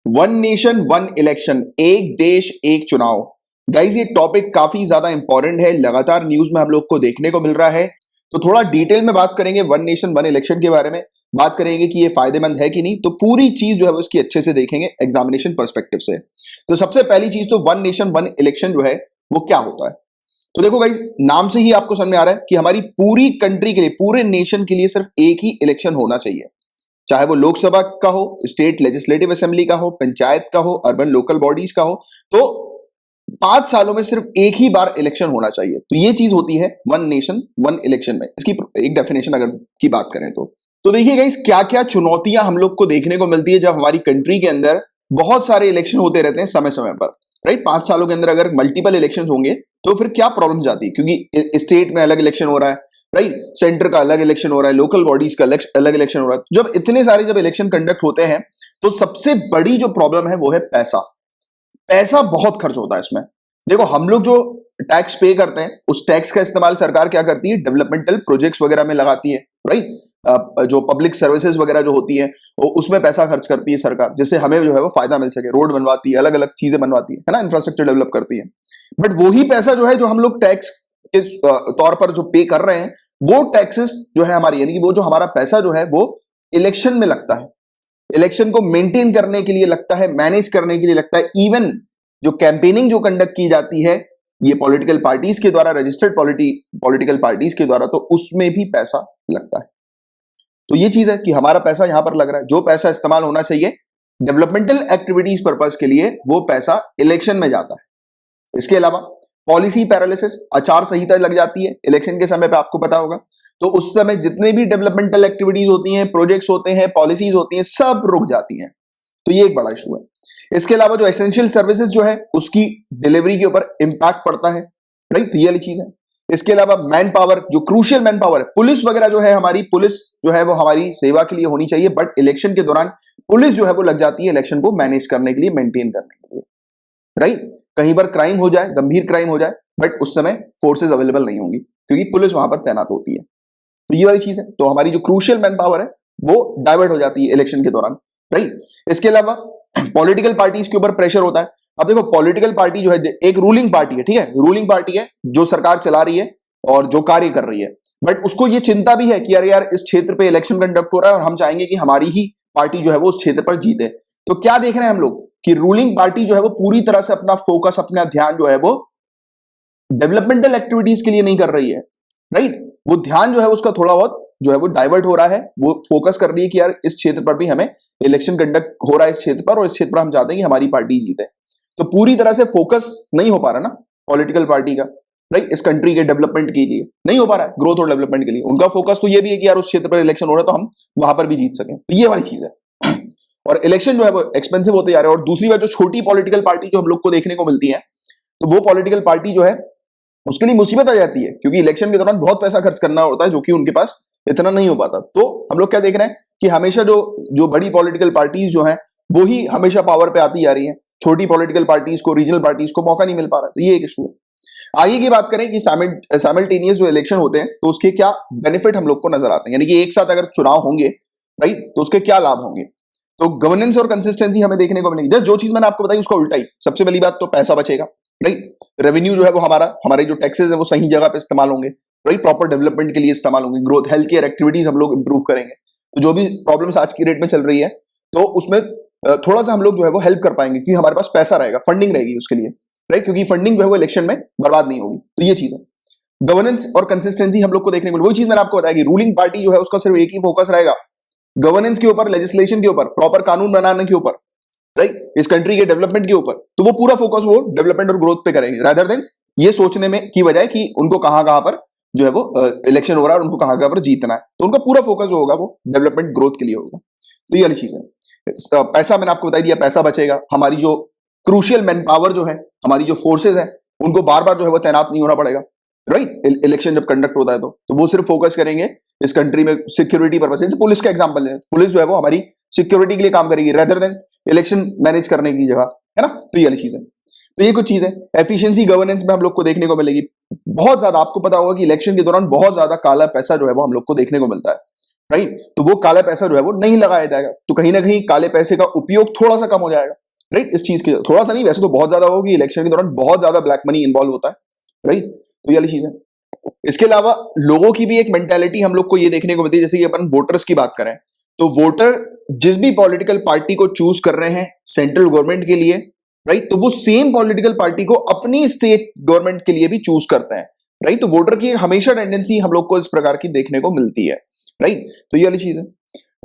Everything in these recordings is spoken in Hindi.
वन नेशन वन इलेक्शन, एक देश एक चुनाव। गाइज ये टॉपिक काफी ज्यादा इंपॉर्टेंट है, लगातार न्यूज में हम लोग को देखने को मिल रहा है। तो थोड़ा डिटेल में बात करेंगे वन नेशन वन इलेक्शन के बारे में, बात करेंगे कि ये फायदेमंद है कि नहीं। तो पूरी चीज जो है वो इसकी अच्छे से देखेंगे एग्जामिनेशन पर्सपेक्टिव से। तो सबसे पहली चीज तो वन नेशन वन इलेक्शन जो है वो क्या होता है। तो देखो गाइज, नाम से ही आपको समझ में आ रहा है कि हमारी पूरी कंट्री के लिए, पूरे नेशन के लिए सिर्फ एक ही इलेक्शन होना चाहिए, चाहे वो लोकसभा का हो, स्टेट लेजिस्लेटिव असेंबली का हो, पंचायत का हो, अर्बन लोकल बॉडीज का हो। तो 5 सालों में सिर्फ एक ही बार इलेक्शन होना चाहिए। तो ये चीज होती है वन नेशन वन इलेक्शन में। इसकी एक डेफिनेशन अगर की बात करें तो देखिए गाइस, क्या क्या चुनौतियां हम लोग को देखने को मिलती है जब हमारी कंट्री के अंदर बहुत सारे इलेक्शन होते रहते हैं समय समय पर। राइट, 5 सालों के अंदर अगर मल्टीपल इलेक्शन होंगे तो फिर क्या प्रॉब्लम आती है, क्योंकि स्टेट में अलग इलेक्शन हो रहा है, राइट, सेंटर का अलग इलेक्शन हो रहा है, लोकल बॉडीज का अलग इलेक्शन हो रहा है। जब इतने सारे जब इलेक्शन कंडक्ट होते हैं तो सबसे बड़ी जो प्रॉब्लम है वो है पैसा। पैसा बहुत खर्च होता है इसमें। देखो, हम लोग जो टैक्स पे करते हैं उस टैक्स का इस्तेमाल सरकार क्या करती है, डेवलपमेंटल प्रोजेक्ट्स वगैरह में लगाती है। राइट, जो पब्लिक सर्विसेज वगैरह जो होती है वो उसमें पैसा खर्च करती है सरकार, जिससे हमें जो है वो फायदा मिल सके। रोड बनवाती है, अलग अलग चीजें बनवाती है ना, इंफ्रास्ट्रक्चर डेवलप करती है। बट वही पैसा जो है, जो हम लोग टैक्स के तौर पर जो पे कर रहे हैं, वो टैक्सेस जो है हमारी, यानी कि वो जो हमारा पैसा जो है वो इलेक्शन में लगता है, इलेक्शन को मेंटेन करने के लिए लगता है, मैनेज करने के लिए लगता है। इवन जो कैंपेनिंग जो कंडक्ट की जाती है ये पॉलिटिकल पार्टीज के द्वारा, रजिस्टर्ड पॉलिटिकल पार्टीज के द्वारा, तो उसमें भी पैसा लगता है। तो ये चीज है कि हमारा पैसा यहां पर लग रहा है। जो पैसा इस्तेमाल होना चाहिए डेवलपमेंटल एक्टिविटीज पर्पस के लिए, वो पैसा इलेक्शन में जाता है। इसके अलावा पॉलिसी पैरालिसिस, आचार संहिता लग जाती है इलेक्शन के समय पे, आपको पता होगा। तो उस समय जितने भी डेवलपमेंटल एक्टिविटीज होती हैं, प्रोजेक्ट्स होते हैं, पॉलिसीज होती हैं, सब रुक जाती हैं। तो ये एक बड़ा इशू है। इसके अलावा जो एसेंशियल सर्विसेज जो है उसकी डिलीवरी के ऊपर इंपैक्ट पड़ता है। राइट, तो ये वाली चीज है। इसके अलावा मैन पावर, जो क्रूशियल मैन पावर है, पुलिस वगैरह जो है, हमारी पुलिस जो है वो हमारी सेवा के लिए होनी चाहिए, बट इलेक्शन के दौरान पुलिस जो है वो लग जाती है इलेक्शन को मैनेज करने के लिए, मेंटेन करने के लिए। राइट, कहीं पर क्राइम हो जाए, गंभीर क्राइम हो जाए, बट उस समय फोर्सेज अवेलेबल नहीं होंगी क्योंकि पुलिस वहां पर तैनात होती है। तो ये वाली चीज है। तो हमारी जो क्रूशियल मैन पावर है वो डाइवर्ट हो जाती है इलेक्शन के दौरान। राइट, इसके अलावा पॉलिटिकल पार्टीज के ऊपर प्रेशर होता है। अब देखो, पॉलिटिकल पार्टी जो है एक रूलिंग पार्टी है, ठीक है, रूलिंग पार्टी है जो सरकार चला रही है और जो कार्य कर रही है, बट उसको ये चिंता भी है कि यार इस क्षेत्र पे इलेक्शन कंडक्ट हो रहा है और हम चाहेंगे कि हमारी ही पार्टी जो है वो उस क्षेत्र पर जीते। तो क्या देख रहे हैं हम लोग कि रूलिंग पार्टी जो है वो पूरी तरह से अपना फोकस, अपना ध्यान जो है वो डेवलपमेंटल एक्टिविटीज के लिए नहीं कर रही है। राइट, वो ध्यान जो है उसका थोड़ा बहुत जो है वो डाइवर्ट हो रहा है। वो फोकस कर रही है कि यार इस क्षेत्र पर भी हमें इलेक्शन कंडक्ट हो रहा है, इस क्षेत्र पर, और इस क्षेत्र पर हम चाहते हैं कि हमारी पार्टी जीते। तो पूरी तरह से फोकस नहीं हो पा रहा ना पॉलिटिकल पार्टी का, राइट, इस कंट्री के डेवलपमेंट के लिए नहीं हो पा रहा है, ग्रोथ और डेवलपमेंट के लिए। उनका फोकस तो ये भी है कि यार उस क्षेत्र पर इलेक्शन हो रहा है तो हम वहां पर भी जीत सकें। तो ये वाली चीज है। और इलेक्शन जो है वो एक्सपेंसिव होते जा रहे हैं। और दूसरी बात, जो छोटी पॉलिटिकल पार्टी जो हम लोग को देखने को मिलती है, तो वो पॉलिटिकल पार्टी जो है उसके लिए मुसीबत आ जाती है, क्योंकि इलेक्शन के दौरान बहुत पैसा खर्च करना होता है जो कि उनके पास इतना नहीं हो पाता। तो हम लोग क्या देख रहे हैं कि हमेशा जो बड़ी पॉलिटिकल पार्टीज जो हैं वो ही हमेशा पावर पे आती जा रही हैं, छोटी पॉलिटिकल पार्टीज को, रीजनल पार्टीज को मौका नहीं मिल पा रहा है। तो ये एक इशू है। आगे की बात करें कि साइमल्टेनियस जो इलेक्शन होते हैं तो उसके क्या बेनिफिट हम लोग को नजर आते हैं, यानी कि एक साथ अगर चुनाव होंगे, राइट, तो उसके क्या लाभ होंगे। तो गवर्नेंस और कंसिस्टेंसी हमें देखने को मिलेगी। जस्ट जो चीज मैंने आपको बताई उसका उल्टा ही। सबसे पहली बात तो पैसा बचेगा, राइट, रेवेन्यू जो है वो हमारे जो टैक्सेस है वो सही जगह पे इस्तेमाल होंगे, राइट, प्रॉपर डेवलपमेंट के लिए इस्तेमाल होंगे, ग्रोथ, हेल्थ केयर एक्टिविटीज हम लोग इंप्रूव करेंगे। तो जो भी प्रॉब्लम्स आज की डेट में चल रही है तो उसमें थोड़ा सा हम लोग जो है वो हेल्प कर पाएंगे, क्योंकि हमारे पास पैसा रहेगा, फंडिंग रहेगी उसके लिए, राइट, क्योंकि फंडिंग जो है वो इलेक्शन में बर्बाद नहीं होगी। तो ये चीज है। गवर्नेंस और कंसिस्टेंसी हम लोग को देखने को मिली। वही चीज मैंने आपको बताया कि रूलिंग पार्टी जो है उसका सिर्फ एक ही फोकस रहेगा, गवर्नेंस के ऊपर, लेजिस्लेशन के ऊपर, प्रॉपर कानून बनाने के ऊपर, राइट, इस कंट्री के डेवलपमेंट के ऊपर। तो वो पूरा फोकस वो डेवलपमेंट और ग्रोथ पे करेंगे, रादर देन ये सोचने में की बजाय कि उनको कहां कहां पर जो है वो इलेक्शन हो रहा है और उनको कहां कहां पर जीतना है। तो उनका पूरा फोकस जो होगा वो डेवलपमेंट ग्रोथ के लिए होगा। तो ये वाली चीज है। पैसा मैंने आपको बता दिया, पैसा बचेगा। हमारी जो क्रूशियल मैन पावर जो है, हमारी जो फोर्सेज है, उनको बार बार जो है वो तैनात नहीं होना पड़ेगा, राइट, इलेक्शन जब कंडक्ट होता है तो वो सिर्फ फोकस करेंगे इस कंट्री में सिक्योरिटी पर्पस। जैसे पुलिस का एग्जांपल लें, पुलिस जो है वो हमारी सिक्योरिटी के लिए काम करेगी रेदर देन इलेक्शन मैनेज करने की जगह, है ना। तो ये वाली चीज है। तो ये कुछ चीज है। एफिशिएंसी गवर्नेंस में हम लोग को देखने को मिलेगी बहुत ज्यादा। आपको पता होगा कि इलेक्शन के दौरान बहुत ज्यादा काला पैसा जो है वो हम लोग को देखने को मिलता है। राइट। तो वो काला पैसा जो है वो नहीं लगाया जाएगा, तो कहीं ना कहीं काले पैसे का उपयोग थोड़ा सा कम हो जाएगा। राइट, इस चीज के थोड़ा सा नहीं, वैसे तो बहुत ज्यादा होगी, इलेक्शन के दौरान बहुत ज्यादा ब्लैक मनी इन्वॉल्व होता है। राइट, तो ये वाली चीज है। इसके अलावा लोगों की भी एक मेंटेलिटी हम लोग को ये देखने को मिलती है, जैसे कि अपन वोटर्स की बात करें तो वोटर जिस भी पॉलिटिकल पार्टी को चूज कर रहे हैं सेंट्रल गवर्नमेंट के लिए, राइट, तो वो सेम पॉलिटिकल पार्टी को अपनी स्टेट गवर्नमेंट के लिए भी चूज करते हैं। राइट, तो वोटर की हमेशा टेंडेंसी हम लोग को इस प्रकार की देखने को मिलती है। राइट, तो ये वाली चीज है।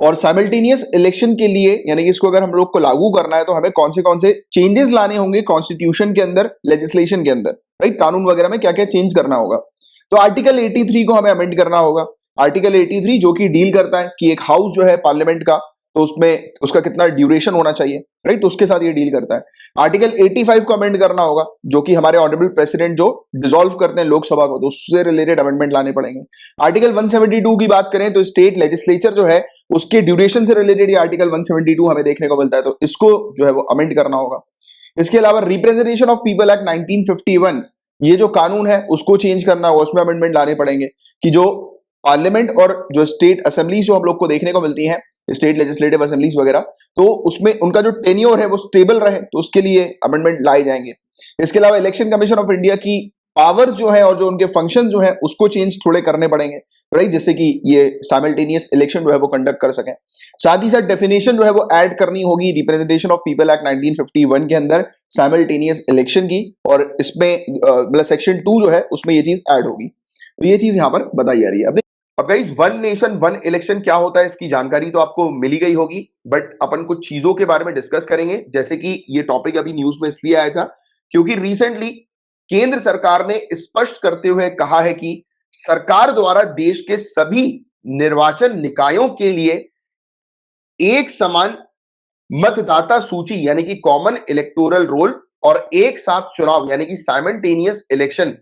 और साइमल्टेनियस इलेक्शन के लिए यानी कि इसको अगर हम लोग को लागू करना है तो हमें कौन से चेंजेस लाने होंगे कॉन्स्टिट्यूशन के अंदर, लेजिस्लेशन के अंदर, राइट, कानून वगैरह में क्या क्या चेंज करना होगा। तो आर्टिकल 83 को हमें अमेंड करना होगा। आर्टिकल 83 जो कि डील करता है कि एक हाउस जो है पार्लियामेंट का, तो उसमें उसका कितना ड्यूरेशन होना चाहिए, राइट, तो उसके साथ ये डील करता है। आर्टिकल 85 को अमेंड करना होगा, जो कि हमारे ऑनरेबल प्रेसिडेंट जो डिसॉल्व करते हैं लोकसभा को, तो उससे रिलेटेड अमेंडमेंट लाने पड़ेंगे। आर्टिकल 172 की बात करें तो स्टेट लेजिस्लेचर जो है उसके ड्यूरेशन से रिलेटेड ये आर्टिकल 172 हमें देखने को मिलता है, तो इसको जो है वो अमेंड करना होगा। इसके अलावा रिप्रेजेंटेशन ऑफ पीपल एक्ट 1951 ये जो कानून है उसको चेंज करना होगा, उसमें अमेंडमेंट लाने पड़ेंगे कि जो पार्लियामेंट और जो स्टेट असेंबलीज जो हम लोग को देखने को मिलती हैं, स्टेट लेजिस्लेटिव असेंबलीज वगैरह, तो उसमें उनका जो टेन्योर है वो स्टेबल रहे, तो उसके लिए अमेंडमेंट लाए जाएंगे। इसके अलावा इलेक्शन कमीशन ऑफ इंडिया की पावर्स जो है और जो उनके फंक्शन जो है उसको चेंज थोड़े करने पड़ेंगे, राइट, जिससे कि ये साइमल्टेनियस इलेक्शन जो है वो कंडक्ट कर सकें। साथ ही साथ डेफिनेशन जो है वो ऐड करनी होगी रिप्रेजेंटेशन ऑफ पीपल एक्ट 1951 के अंदर साइमल्टेनियस इलेक्शन की, और इसमें मतलब सेक्शन 2 जो है उसमें ये चीज ऐड होगी। तो ये चीज यहां पर बताई जा रही है। अब guys one nation one election क्या होता है इसकी जानकारी तो आपको मिली गई होगी, बट अपन कुछ चीजों के बारे में डिस्कस करेंगे। जैसे कि ये टॉपिक अभी न्यूज में इसलिए आया था क्योंकि रिसेंटली केंद्र सरकार ने स्पष्ट करते हुए कहा है कि सरकार द्वारा देश के सभी निर्वाचन निकायों के लिए एक समान मतदाता सूची यानी कि कॉमन इलेक्टोरल रोल और एक साथ चुनाव यानी कि साइमल्टेनियस इलेक्शन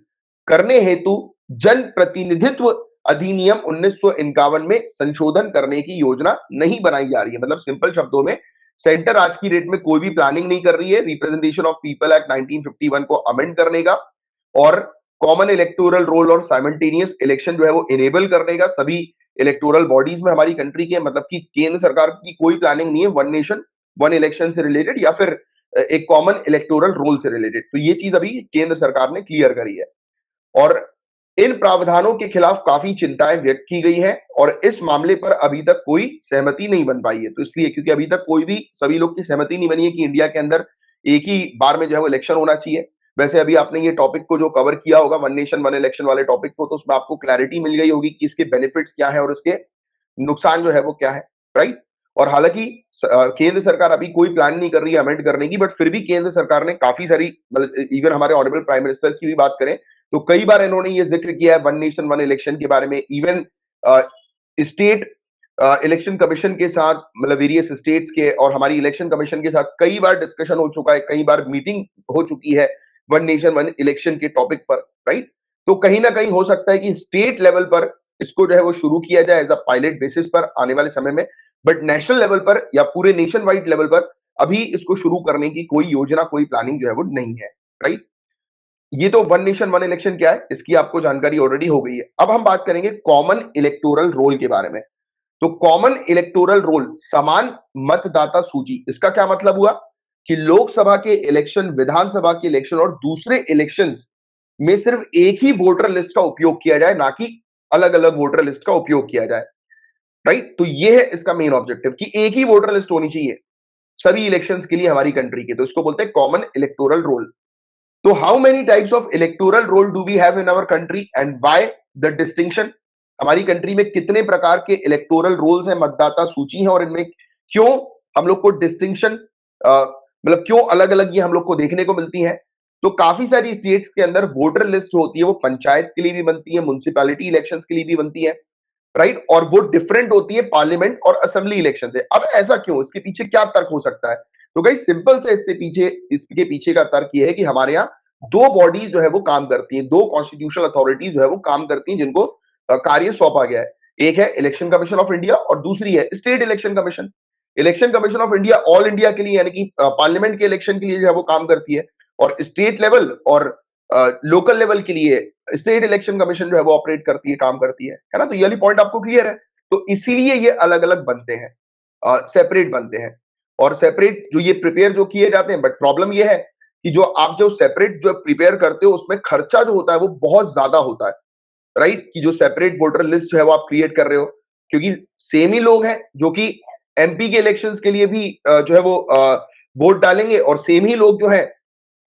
करने हेतु जन प्रतिनिधित्व अधिनियम 1951 में संशोधन करने की योजना नहीं बनाई जा रही है। मतलब सिंपल शब्दों में सेंटर आज की डेट में कोई भी प्लानिंग नहीं कर रही है रिप्रेजेंटेशन ऑफ पीपल एक्ट 1951 को अमेंड करने का, और कॉमन इलेक्टोरल रोल और साइमल्टेनियस इलेक्शन जो है वो इनेबल करने का सभी इलेक्टोरल बॉडीज में हमारी कंट्री के। मतलब कि केंद्र सरकार की कोई प्लानिंग नहीं है वन नेशन वन इलेक्शन से रिलेटेड या फिर एक कॉमन इलेक्टोरल रोल से रिलेटेड। तो ये चीज अभी केंद्र सरकार ने क्लियर करी है और इन प्रावधानों के खिलाफ काफी चिंताएं व्यक्त की गई हैं और इस मामले पर अभी तक कोई सहमति नहीं बन पाई है। तो इसलिए क्योंकि अभी तक कोई भी सभी लोग की सहमति नहीं बनी है कि इंडिया के अंदर एक ही बार में जो है वो इलेक्शन होना चाहिए। वैसे अभी आपने ये टॉपिक को जो कवर किया होगा वन नेशन वन इलेक्शन वाले टॉपिक को, तो उसमें आपको क्लैरिटी मिल गई होगी कि इसके बेनिफिट्स क्या है और इसके नुकसान जो है वो क्या है, राइट। और हालांकि केंद्र सरकार अभी कोई प्लान नहीं कर रही है अमेंड करने की, बट फिर भी केंद्र सरकार ने काफी सारी मतलब इवन हमारे ऑनरेबल प्राइम मिनिस्टर की भी बात करें तो कई बार इन्होंने ये जिक्र किया है वन नेशन वन इलेक्शन के बारे में। इवन स्टेट इलेक्शन कमीशन के साथ मतलब वेरियस स्टेट्स के और हमारी इलेक्शन कमीशन के साथ कई बार डिस्कशन हो चुका है, कई बार मीटिंग हो चुकी है वन नेशन वन इलेक्शन के टॉपिक पर, राइट। तो कहीं ना कहीं हो सकता है कि स्टेट लेवल पर इसको जो है वो शुरू किया जाए एज अ पायलट बेसिस पर आने वाले समय में, बट नेशनल लेवल पर या पूरे नेशन वाइड लेवल पर अभी इसको शुरू करने की कोई योजना कोई प्लानिंग जो है वो नहीं है, राइट। ये तो वन नेशन वन इलेक्शन क्या है इसकी आपको जानकारी ऑलरेडी हो गई है। अब हम बात करेंगे कॉमन इलेक्टोरल रोल के बारे में। तो कॉमन इलेक्टोरल रोल समान मतदाता सूची, इसका क्या मतलब हुआ कि लोकसभा के इलेक्शन, विधानसभा के इलेक्शन और दूसरे इलेक्शंस में सिर्फ एक ही वोटर लिस्ट का उपयोग किया जाए, ना कि अलग अलग वोटर लिस्ट का उपयोग किया जाए, राइट। तो ये है इसका मेन ऑब्जेक्टिव कि एक ही वोटर लिस्ट होनी चाहिए सभी इलेक्शंस के लिए हमारी कंट्री के। तो इसको बोलते हैं कॉमन इलेक्टोरल रोल। तो how many types of electoral roll do we have in our country and why the distinction? हमारी कंट्री में कितने प्रकार के इलेक्टोरल रोल्स हैं, मतदाता सूची है, और इनमें क्यों हम लोग को डिस्टिंक्शन मतलब क्यों अलग अलग ये हम लोग को देखने को मिलती है? तो काफी सारी स्टेट्स के अंदर वोटर लिस्ट होती है वो पंचायत के लिए भी बनती है, म्युनिसिपैलिटी इलेक्शंस के लिए भी बनती है, राइट। और वो डिफरेंट होती है पार्लियामेंट और असेंबली इलेक्शन से। अब ऐसा क्यों, इसके पीछे क्या तर्क हो सकता है? तो गाइस सिंपल से इसके पीछे का तर्क ये है कि हमारे यहाँ दो बॉडीज जो है वो काम करती हैं, दो कॉन्स्टिट्यूशनल अथॉरिटीज जो है वो काम करती हैं जिनको कार्य सौंपा गया है। एक है इलेक्शन कमीशन ऑफ इंडिया और दूसरी है state election commission. Election commission of India all India के लिए यानी कि पार्लियामेंट के इलेक्शन के लिए जो है वो काम करती है, और स्टेट लेवल और लोकल लेवल के लिए स्टेट इलेक्शन कमीशन जो है वो ऑपरेट करती है, काम करती है ना। तो ये वाली पॉइंट आपको क्लियर है। तो इसीलिए ये अलग अलग बनते हैं, सेपरेट बनते हैं। और सेपरेट जो ये प्रिपेयर जो किए जाते हैं, बट प्रॉब्लम ये है कि जो आप जो सेपरेट जो प्रिपेयर करते हो उसमें खर्चा जो होता है वो बहुत ज्यादा होता है, राइट? कि जो सेपरेट वोटर लिस्ट जो है वो आप क्रिएट कर रहे हो, क्योंकि सेम ही लोग हैं जो कि एमपी के इलेक्शंस के लिए भी जो है वो वोट डालेंगे, और सेम ही लोग जो है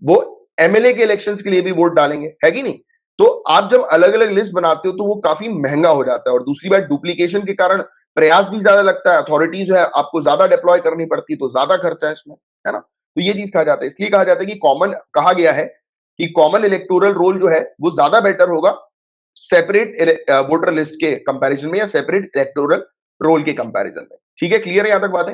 वो एमएलए के इलेक्शंस के लिए भी वोट डालेंगे, है कि नहीं? तो आप जब अलग-अलग लिस्ट बनाते हो तो वो काफ़ी महँगा हो जाता है, और दूसरी बात डुप्लीकेशन के कारण प्रयास भी ज़्यादा लगता है, अथॉरिटी जो है आपको ज़्यादा डिप्लॉय करनी पड़ती है, तो ज़्यादा खर्चा है इसमें, है ना? तो ये चीज़ कहा जाता है, इसलिए कहा जाता है कि कॉमन कहा गया है कि कॉमन इलेक्टोरल रोल जो है वो ज़्यादा बेटर होगा सेपरेट वोटर लिस्ट के कंपैरिजन में, या सेपरेट इलेक्टोरल रोल के कंपैरिजन में। ठीक है, क्लियर है यहां तक बातें?